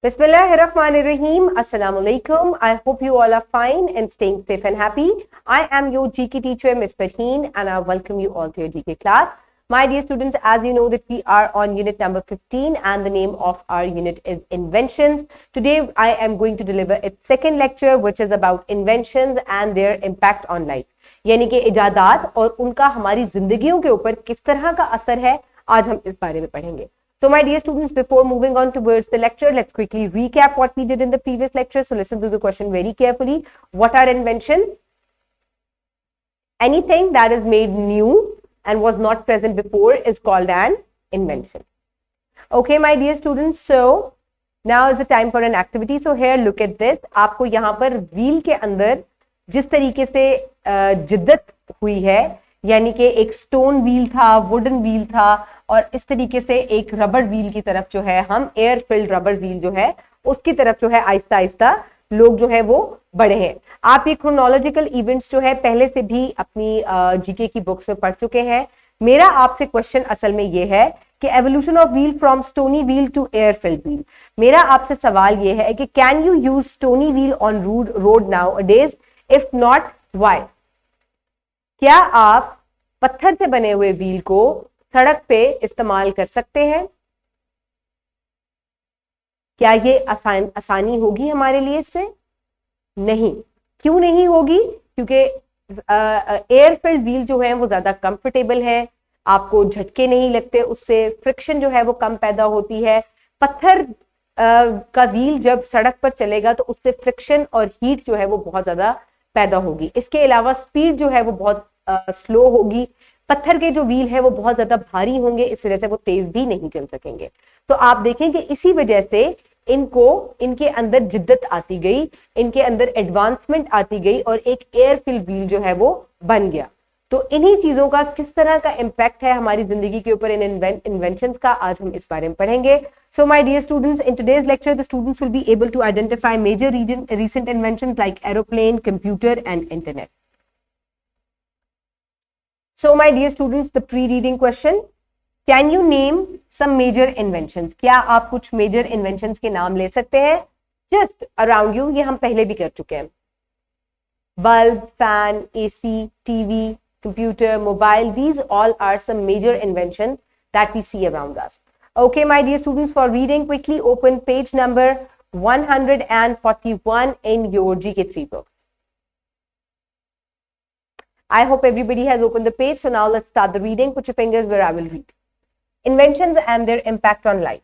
Bismillahirrahmanirrahim. Assalamu alaikum. I hope you all are fine and staying safe and happy. I am your GK teacher, Ms. Farheen, and I welcome you all to your GK class. My dear students, as you know that we are on unit number 15 and the name of our unit is Inventions. Today, I am going to deliver its second lecture, which is about inventions and their impact on life. यानी कि इजादात और उनका हमारी जिंदगियों के ऊपर किस तरह का असर है, आज हम इस बारे में पढ़ेंगे. So my dear students, before moving on towards the lecture, let's quickly recap what we did in the previous lecture. So listen to the question very carefully. What are inventions? Anything that is made new and was not present before is called an invention. Okay, my dear students. So now is the time for an activity. So here, look at this. आपको यहाँ पर wheel के अंदर जिस तरीके से जिद्दत हुई है, यानी कि एक स्टोन व्हील था, वुडन व्हील था, और इस तरीके से एक रबर व्हील की तरफ जो है हम एयर फिल्ड रबर व्हील जो है उसकी तरफ जो है आहिस्ता आहिस्ता लोग जो है वो बढ़े हैं. आप ये क्रोनोलॉजिकल इवेंट्स जो है पहले से भी अपनी जीके की बुक्स में पढ़ चुके हैं. मेरा आपसे क्वेश्चन असल में ये है कि evolution of wheel from stony wheel to air filled wheel. मेरा आपसे सवाल ये है कि can you use stony wheel on road nowadays? If not, why? क्या आप पत्थर से बने हुए व्हील को सड़क पे इस्तेमाल कर सकते हैं? क्या ये आसानी होगी हमारे लिए इससे? नहीं. क्यों नहीं होगी? क्योंकि एयर फिल्ड व्हील जो है वो ज्यादा कंफर्टेबल है, आपको झटके नहीं लगते, उससे फ्रिक्शन जो है वो कम पैदा होती है. पत्थर का व्हील जब सड़क पर चलेगा तो उससे फ्रिक्शन और हीट जो है वो बहुत ज्यादा पैदा होगी. इसके अलावा स्पीड जो है वो बहुत स्लो होगी. पत्थर के जो व्हील है वो बहुत ज्यादा भारी होंगे, इस वजह से वो तेज भी नहीं चल सकेंगे. तो आप देखें कि इसी वजह से इनके अंदर जिद्दत आती गई, इनके अंदर एडवांसमेंट आती गई और एक एयर फिल्ड व्हील जो है वो बन गया. तो इन्हीं चीजों का किस तरह का इम्पैक्ट है हमारी जिंदगी के ऊपर इन इन्वेंशंस का, आज हम इस बारे में पढ़ेंगे. So my dear students, in today's lecture the students will be able to identify major recent inventions like aeroplane, computer and internet. So my dear students, the pre-reading question, can you name some major inventions? क्या आप कुछ major inventions के नाम ले सकते हैं? Just around you, ये हम पहले भी कर चुके हैं. Bulb, fan, AC, TV, computer, mobile, these all are some major inventions that we see around us. Okay, my dear students, for reading, quickly open page number 141 in your GK3 book. I hope everybody has opened the page. So now let's start the reading. Put your fingers where I will read. Inventions and their impact on life.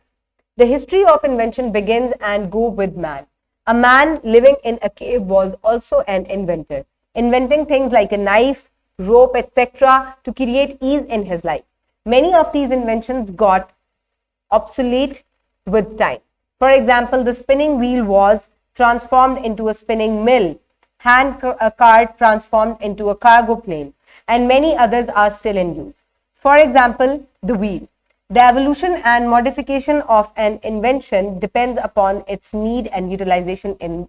The history of invention begins and goes with man. A man living in a cave was also an inventor, inventing things like a knife, rope, etc. to create ease in his life. Many of these inventions got obsolete with time. For example, the spinning wheel was transformed into a spinning mill. Hand cart transformed into a cargo plane, and many others are still in use. For example, the wheel. The evolution and modification of an invention depends upon its need and utilization in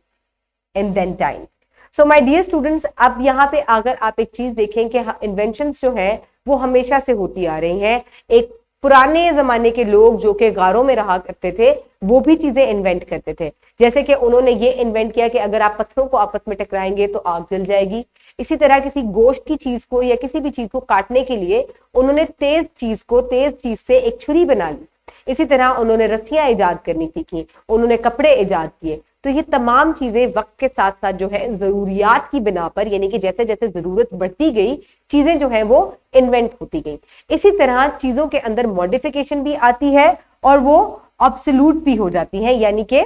then time. So my dear students, अब यहाँ पे अगर आप एक चीज देखें कि inventions जो है वो हमेशा से होती आ रही हैं. एक पुराने जमाने के लोग जो कि गारों में रहा करते थे वो भी चीजें इन्वेंट करते थे. जैसे कि उन्होंने ये इन्वेंट किया कि अगर आप पत्थरों को आपस में टकराएंगे तो आग जल जाएगी. इसी तरह किसी गोश्त की चीज को या किसी भी चीज को काटने के लिए उन्होंने तेज चीज से एक छुरी बना ली. इसी तरह उन्होंने रस्सियां इजाद करनी सीखी, उन्होंने कपड़े इजाद किए. तो ये तमाम चीजें वक्त के साथ साथ जो है जरूरियात की बिना पर, यानी कि जैसे जैसे जरूरत बढ़ती गई चीजें जो है वो इन्वेंट होती गई. इसी तरह चीजों के अंदर मॉडिफिकेशन भी आती है और वो ऑब्सोल्यूट भी हो जाती है, यानी कि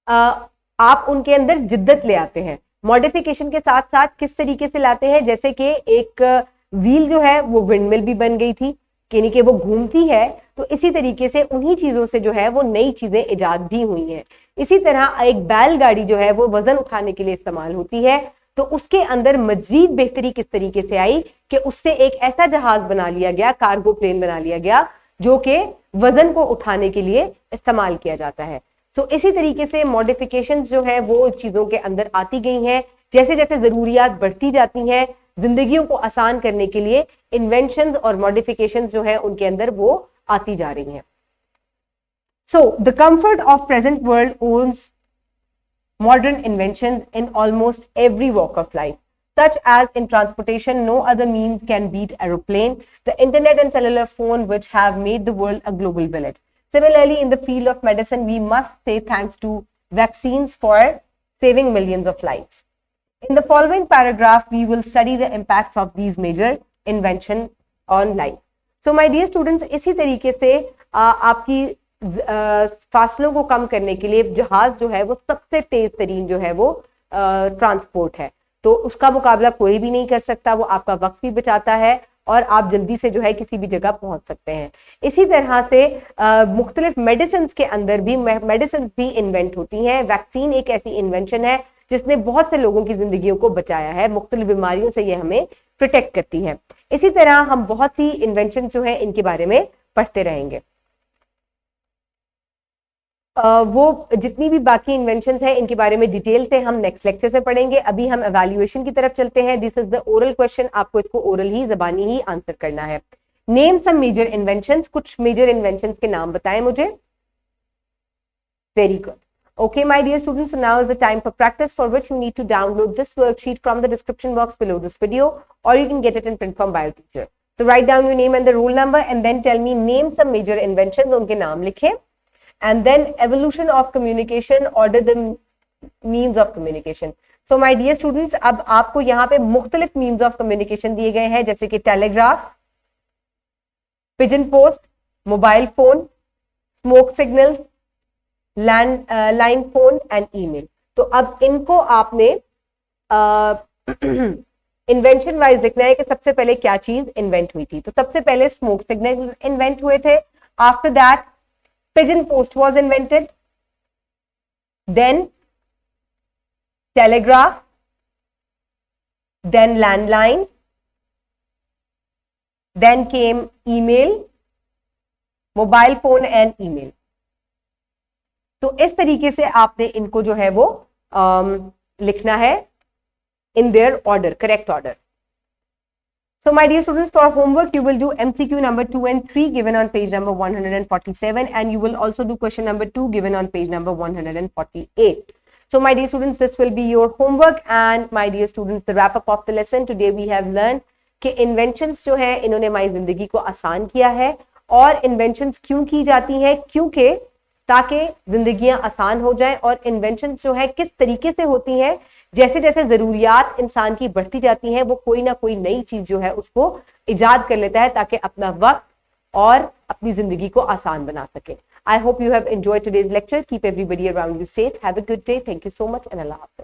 आप उनके अंदर जिद्दत ले आते हैं. मॉडिफिकेशन के साथ साथ किस तरीके से लाते हैं, जैसे कि एक व्हील जो है वो विंडमिल भी बन गई थी, यानी कि वो घूमती है. तो इसी तरीके से उन्हीं चीजों से जो है वो नई चीजें इजाद भी हुई हैं. इसी तरह एक बैलगाड़ी जो है वो वजन उठाने के लिए इस्तेमाल होती है. तो उसके अंदर मजीद बेहतरी किस तरीके से आई कि उससे एक ऐसा जहाज बना लिया गया, कार्गो प्लेन बना लिया गया, जो कि वजन को उठाने के लिए इस्तेमाल किया जाता है. तो इसी तरीके से मॉडिफिकेशंस जो है वो चीजों के अंदर आती गई हैं. जैसे जैसे जरूरियात बढ़ती जाती हैं, जिंदगियों को आसान करने के लिए इन्वेंशंस और मॉडिफिकेशंस जो है उनके अंदर वो आती जा रही हैं. So the comfort of present world owns modern inventions in almost every walk of life, such as in transportation, no other means can beat aeroplane, the internet and cellular phone, which have made the world a global village. Similarly, in the field of medicine, we must say thanks to vaccines for saving millions of lives. In the following paragraph, we will study the impacts of these major invention on life. So my dear students, इसी तरीके से आपकी फासलों को कम करने के लिए जहाज जो है वो सबसे तेज तरीन जो है वो ट्रांसपोर्ट है, तो उसका मुकाबला कोई भी नहीं कर सकता। वो आपका वक्त भी बचाता है और आप जल्दी से जो है किसी भी जगह पहुंच सकते हैं। इसी तरह से मुख्तलिफ मेडिसिन के अंदर भी मेडिसिन भी इन्वेंट होती हैं। वैक्सीन एक ऐसी इन्वेंशन है जिसने बहुत से लोगों की जिंदगियों को बचाया है, मुख्तलिफ बीमारियों से ये हमें प्रोटेक्ट करती है। इसी तरह हम बहुत सी इन्वेंशन जो है इनके बारे में पढ़ते रहेंगे। वो जितनी भी बाकी इन्वेंशंस हैं इनके बारे में डिटेल से हम नेक्स्ट लेक्चर से पढ़ेंगे। अभी हम एवेल्युएशन की तरफ चलते हैं। This is the oral question, आपको इसको ओरल ही ज़बानी ही आंसर करना है। नेम सम मेजर इन्वेंशंस, कुछ मेजर इन्वेंशंस के नाम बताएं मुझे। Very good. Okay, my dear students, so now is the time for practice, for which you need to download this worksheet from the description box below this video, or you can get it in print from Bio Teacher. So write down your name and the roll number and then tell me name some major inventions, उनके नाम लिखें, and then evolution of communication, order the means of communication. So my dear students, अब आपको यहाँ पे मुख्तलिफ means of communication दिए गए हैं, जैसे कि telegraph, pigeon post, mobile phone, smoke signals, line phone and email. तो अब इनको आपने इन्वेंशन वाइज लिखना है कि सबसे पहले क्या चीज इन्वेंट हुई थी। तो सबसे पहले स्मोक सिग्नल इन्वेंट हुए थे। After that pigeon post was invented, then telegraph, then landline, then came email, mobile phone and email. तो इस तरीके से आपने इनको जो है वो लिखना है in their order, correct order. So my dear students, for homework you will do MCQ number 2 and 3 given on page number 147, and you will also do question number 2 given on page number 148. So my dear students, this will be your homework, and my dear students, the wrap up of the lesson today we have learned कि inventions जो है इन्होंने हमारी जिंदगी को आसान किया है। और inventions क्यों की जाती हैं? क्योंकि ताकि जिंदगियां आसान हो जाएं, और इन्वेंशन जो है किस तरीके से होती हैं, जैसे जैसे जरूरियात इंसान की बढ़ती जाती हैं वो कोई ना कोई नई चीज जो है उसको इजाद कर लेता है ताकि अपना वक्त और अपनी जिंदगी को आसान बना सके। I hope you have enjoyed today's lecture. Keep everybody around you safe. Have a good day. Thank you so much and अल्लाह हाफिज़।